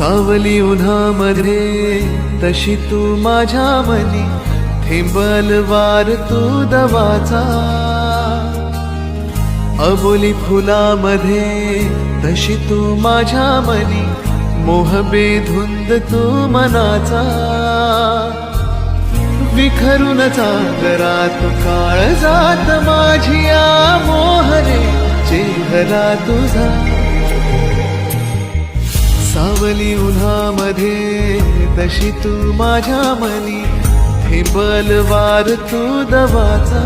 सावली उन्हामध्ये तशी तू माझ्या मनी, थेंबलवार तू दवाचा. अबोली फुलामध्ये तशी तू माझ्या मनी, मोह बेधुंद तू मनाचा. विखरून चांदरात काळजात माझिया मोहरे चेहरा तुझा. सावली उन्हामध्ये तशी तू माझ्या मनी, थेंबलवार तू दवाचा.